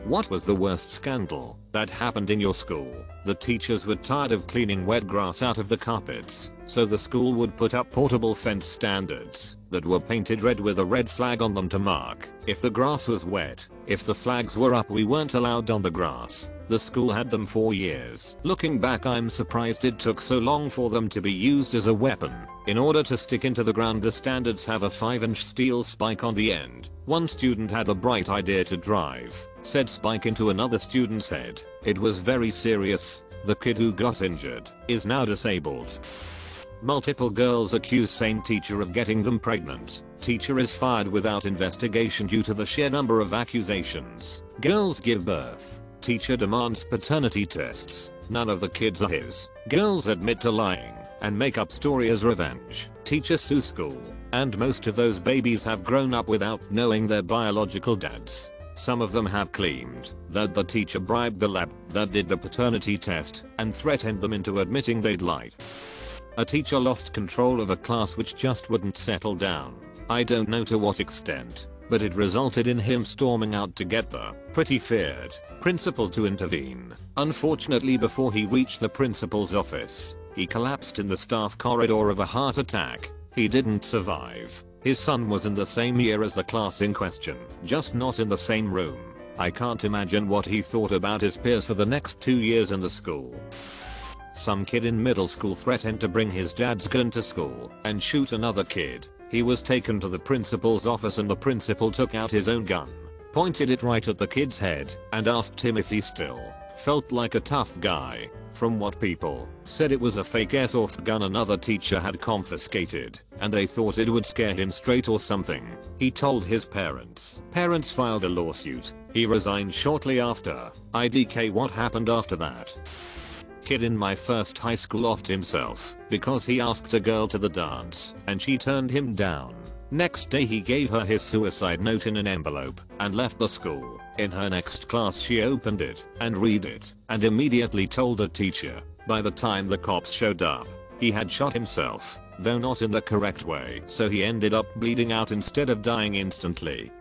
What was the worst scandal that happened in your school? The teachers were tired of cleaning wet grass out of the carpets, so the school would put up portable fence standards that were painted red with a red flag on them to mark if the grass was wet. If the flags were up, we weren't allowed on the grass. The school had them for years. Looking back, I'm surprised it took so long for them to be used as a weapon. In order to stick into the ground, the standards have a 5-inch steel spike on the end. One student had the bright idea to drive said spike into another student's head. It was very serious. The kid who got injured is now disabled. Multiple girls accuse same teacher of getting them pregnant. Teacher is fired without investigation due to the sheer number of accusations. Girls give birth. Teacher demands paternity tests. None of the kids are his. Girls admit to lying and make up story as revenge. Teacher sues school. And most of those babies have grown up without knowing their biological dads. Some of them have claimed that the teacher bribed the lab that did the paternity test and threatened them into admitting they'd lied. A teacher lost control of a class which just wouldn't settle down. I don't know to what extent, but it resulted in him storming out to get the pretty feared principal to intervene. Unfortunately, before he reached the principal's office, he collapsed in the staff corridor of a heart attack. He didn't survive. His son was in the same year as the class in question, just not in the same room. I can't imagine what he thought about his peers for the next 2 years in the school. Some kid in middle school threatened to bring his dad's gun to school and shoot another kid. He was taken to the principal's office and the principal took out his own gun, pointed it right at the kid's head, and asked him if he still felt like a tough guy. From what people said, it was a fake airsoft gun another teacher had confiscated, and they thought it would scare him straight or something. He told his parents. Parents filed a lawsuit. He resigned shortly after. IDK. What happened after that? Kid in my first high school offed himself because he asked a girl to the dance and she turned him down. Next day he gave her his suicide note in an envelope and left the school. In her next class she opened it and read it and immediately told the teacher. By the time the cops showed up, he had shot himself, though not in the correct way, so he ended up bleeding out instead of dying instantly.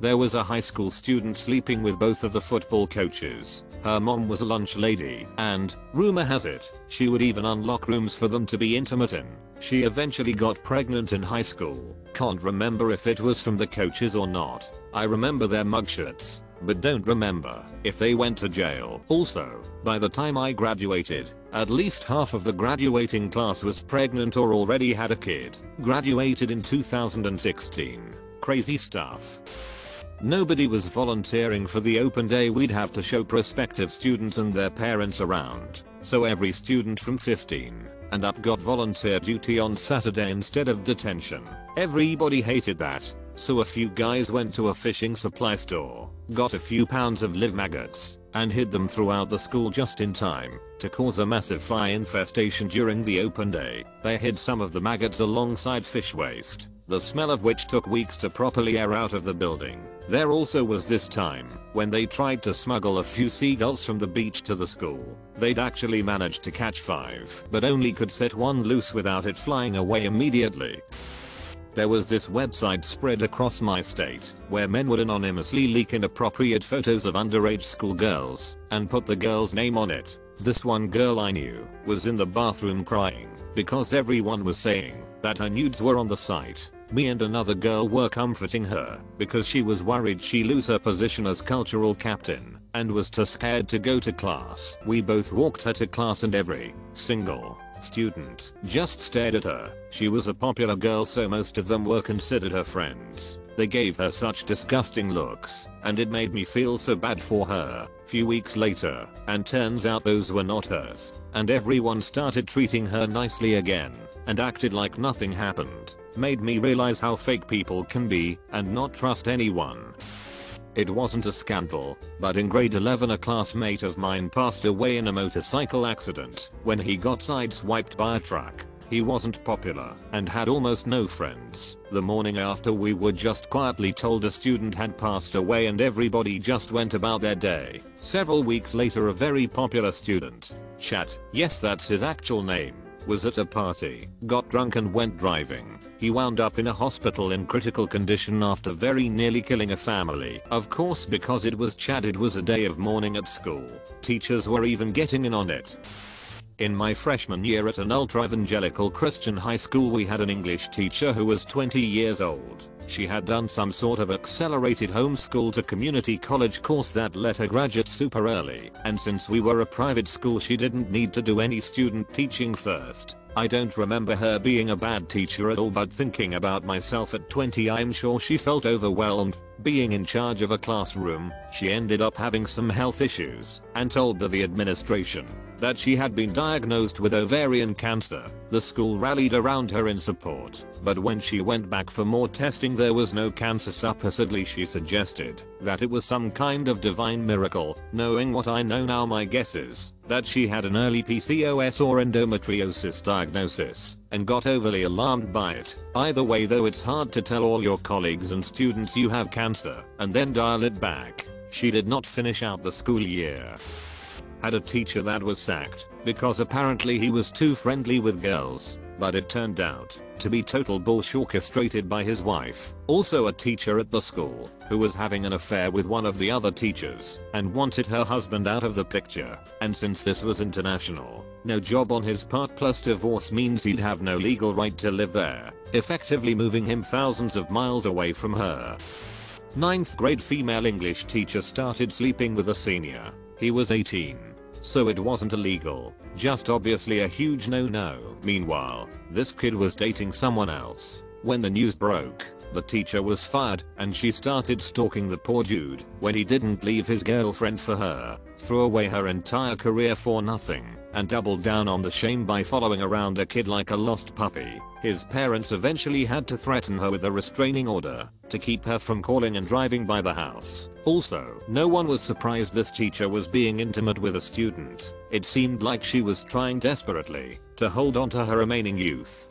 There was a high school student sleeping with both of the football coaches. Her mom was a lunch lady and, rumor has it, she would even unlock rooms for them to be intimate in. She eventually got pregnant in high school. Can't remember if it was from the coaches or not. I remember their mugshots, but don't remember if they went to jail. Also, by the time I graduated, at least half of the graduating class was pregnant or already had a kid. Graduated in 2016. Crazy stuff. Nobody was volunteering for the open day. We'd have to show prospective students and their parents around, so every student from 15 and up got volunteer duty on Saturday instead of detention. Everybody hated that, so a few guys went to a fishing supply store, got a few pounds of live maggots, and hid them throughout the school just in time to cause a massive fly infestation during the open day. They hid some of the maggots alongside fish waste, the smell of which took weeks to properly air out of the building. There also was this time when they tried to smuggle a few seagulls from the beach to the school. They'd actually managed to catch 5, but only could set one loose without it flying away immediately. There was this website spread across my state where men would anonymously leak inappropriate photos of underage schoolgirls and put the girl's name on it. This one girl I knew was in the bathroom crying because everyone was saying that her nudes were on the site. Me and another girl were comforting her because she was worried she'd lose her position as cultural captain and was too scared to go to class. We both walked her to class and every single student just stared at her. She was a popular girl, so most of them were considered her friends. They gave her such disgusting looks, and it made me feel so bad for her. Few weeks later, and turns out those were not hers, and everyone started treating her nicely again and acted like nothing happened. Made me realize how fake people can be and not trust anyone. It wasn't a scandal, but in grade 11 a classmate of mine passed away in a motorcycle accident when he got sideswiped by a truck. He wasn't popular and had almost no friends. The morning after, we were just quietly told a student had passed away and everybody just went about their day. Several weeks later, a very popular student, Chat, yes that's his actual name, was at a party, got drunk and went driving. He wound up in a hospital in critical condition after very nearly killing a family. Of course, because it was Chad, it was a day of mourning at school. Teachers were even getting in on it. In my freshman year at an ultra-evangelical Christian high school, we had an English teacher who was 20 years old. She had done some sort of accelerated homeschool to community college course that let her graduate super early, and since we were a private school she didn't need to do any student teaching first. I don't remember her being a bad teacher at all, but thinking about myself at 20, I'm sure she felt overwhelmed. Being in charge of a classroom, she ended up having some health issues and told the administration that she had been diagnosed with ovarian cancer. The school rallied around her in support, but when she went back for more testing there was no cancer. Supposedly she suggested that it was some kind of divine miracle. Knowing what I know now, my guess is that she had an early PCOS or endometriosis diagnosis and got overly alarmed by it. Either way though, it's hard to tell all your colleagues and students you have cancer and then dial it back. She did not finish out the school year. Had a teacher that was sacked because apparently he was too friendly with girls, but it turned out to be total bullshit orchestrated by his wife. Also a teacher at the school who was having an affair with one of the other teachers and wanted her husband out of the picture, and since this was international, no job on his part plus divorce means he'd have no legal right to live there, effectively moving him thousands of miles away from her. 9th grade female English teacher started sleeping with a senior. He was 18. So it wasn't illegal, just obviously a huge no-no. Meanwhile, this kid was dating someone else. When the news broke, the teacher was fired and she started stalking the poor dude. When he didn't leave his girlfriend for her, threw away her entire career for nothing, and doubled down on the shame by following around a kid like a lost puppy. His parents eventually had to threaten her with a restraining order to keep her from calling and driving by the house. Also, no one was surprised this teacher was being intimate with a student. It seemed like she was trying desperately to hold on to her remaining youth.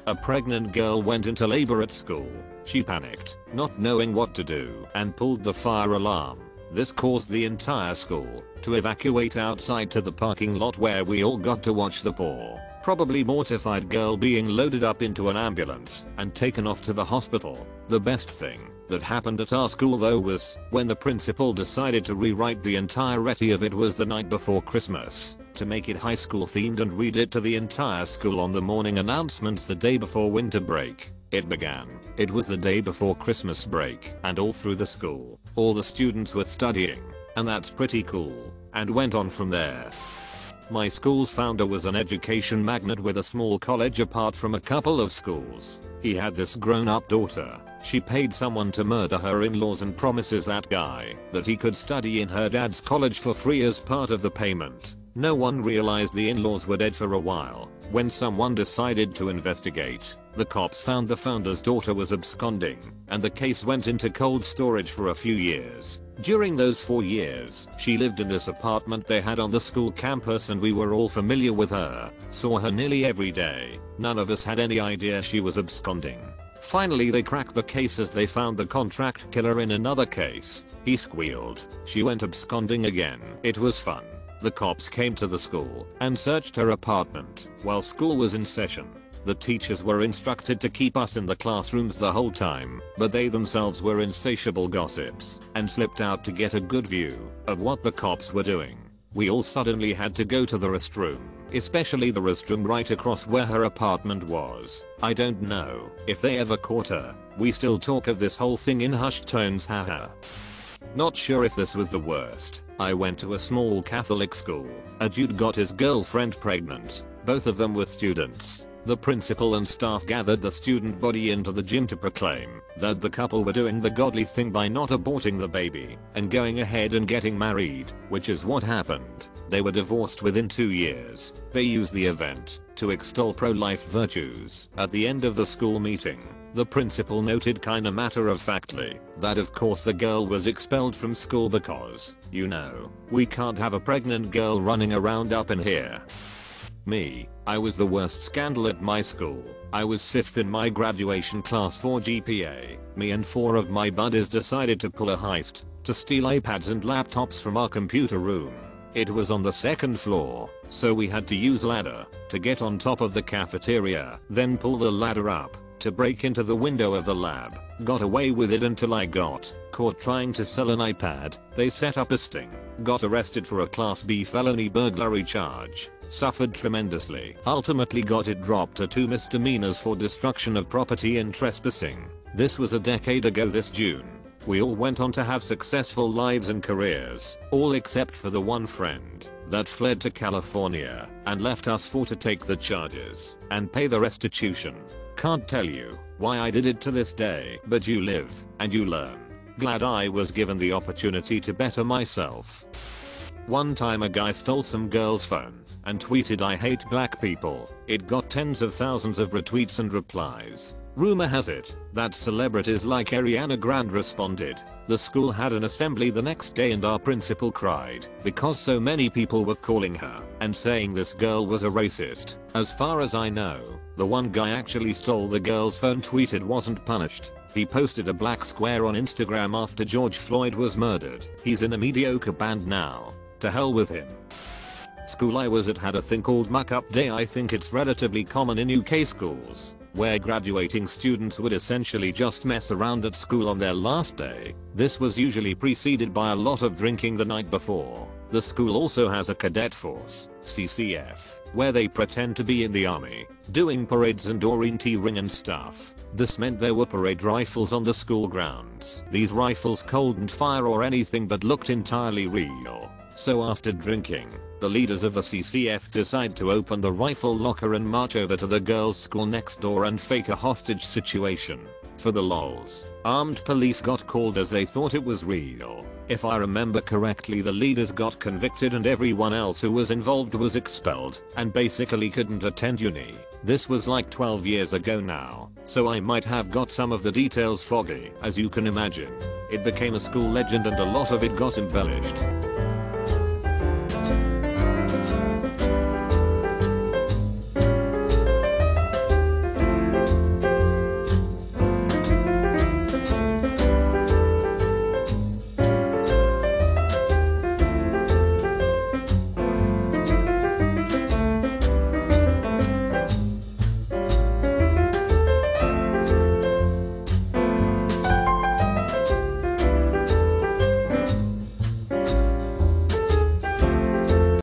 A pregnant girl went into labor at school. She panicked, not knowing what to do, and pulled the fire alarm. This caused the entire school to evacuate outside to the parking lot, where we all got to watch the poor, probably mortified girl being loaded up into an ambulance and taken off to the hospital. The best thing that happened at our school though was when the principal decided to rewrite the entirety of It Was the Night Before Christmas to make it high school themed and read it to the entire school on the morning announcements the day before winter break. It began, "It was the day before Christmas break," and all through the school, all the students were studying, and that's pretty cool, and went on from there. My school's founder was an education magnate with a small college apart from a couple of schools. He had this grown-up daughter. She paid someone to murder her in-laws and promises that guy that he could study in her dad's college for free as part of the payment. No one realized the in-laws were dead for a while. When someone decided to investigate, the cops found the founder's daughter was absconding, and the case went into cold storage for a few years. During those 4 years, she lived in this apartment they had on the school campus, and we were all familiar with her, saw her nearly every day. None of us had any idea she was absconding. Finally they cracked the case as they found the contract killer in another case. He squealed. She went absconding again. It was fun. The cops came to the school and searched her apartment while school was in session. The teachers were instructed to keep us in the classrooms the whole time, but they themselves were insatiable gossips and slipped out to get a good view of what the cops were doing. We all suddenly had to go to the restroom, especially the restroom right across where her apartment was. I don't know if they ever caught her. We still talk of this whole thing in hushed tones, haha. Not sure if this was the worst. I went to a small Catholic school. A dude got his girlfriend pregnant. Both of them were students. The principal and staff gathered the student body into the gym to proclaim that the couple were doing the godly thing by not aborting the baby and going ahead and getting married, which is what happened. They were divorced within 2 years. They used the event to extol pro-life virtues. At the end of the school meeting, the principal noted kinda matter-of-factly that of course the girl was expelled from school because, you know, we can't have a pregnant girl running around up in here. Me, I was the worst scandal at my school. I was 5th in my graduation class for GPA. Me and 4 of my buddies decided to pull a heist to steal iPads and laptops from our computer room. It was on the second floor, so we had to use ladder to get on top of the cafeteria, then pull the ladder up to break into the window of the lab. Got away with it until I got caught trying to sell an iPad. They set up a sting. Got arrested for a Class B felony burglary charge. Suffered tremendously. Ultimately got it dropped to 2 misdemeanors for destruction of property and trespassing. This was a decade ago this June. We all went on to have successful lives and careers, all except for the one friend that fled to California and left us for to take the charges and pay the restitution. Can't tell you why I did it to this day, but you live and you learn. Glad I was given the opportunity to better myself. One time a guy stole some girl's phone and tweeted "I hate black people." It got tens of thousands of retweets and replies. Rumor has it that celebrities like Ariana Grande responded. The school had an assembly the next day and our principal cried because so many people were calling her and saying this girl was a racist. As far as I know, the one guy actually stole the girl's phone tweeted wasn't punished. He posted a black square on Instagram after George Floyd was murdered. He's in a mediocre band now. To hell with him. School I was at had a thing called muck-up day. I think it's relatively common in UK schools, where graduating students would essentially just mess around at school on their last day. This was usually preceded by a lot of drinking the night before. The school also has a cadet force, CCF, where they pretend to be in the army, doing parades and orienteering and stuff. This meant there were parade rifles on the school grounds. These rifles couldn't fire or anything but looked entirely real. So after drinking, the leaders of the CCF decide to open the rifle locker and march over to the girls' school next door and fake a hostage situation. For the lols, armed police got called as they thought it was real. If I remember correctly, the leaders got convicted and everyone else who was involved was expelled and basically couldn't attend uni. This was like 12 years ago now, so I might have got some of the details foggy. As you can imagine, it became a school legend and a lot of it got embellished.